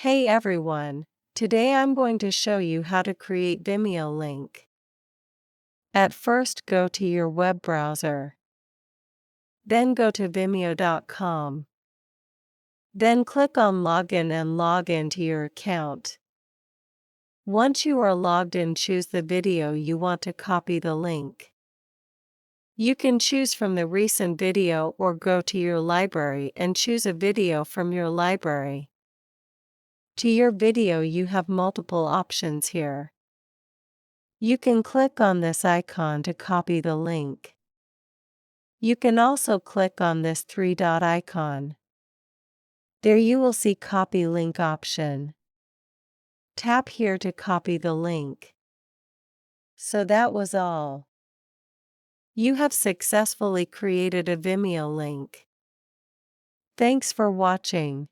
Hey everyone! Today I'm going to show you how to create Vimeo link. At first go to your web browser. Then go to vimeo.com. Then click on Login and log into your account. Once you are logged in, choose the video you want to copy the link. You can choose from the recent video or go to your library and choose a video from your library. To your video you have multiple options here. You can click on this icon to copy the link. You can also click on this three-dot icon. There you will see Copy Link option. Tap here to copy the link. So that was all. You have successfully created a Vimeo link. Thanks for watching.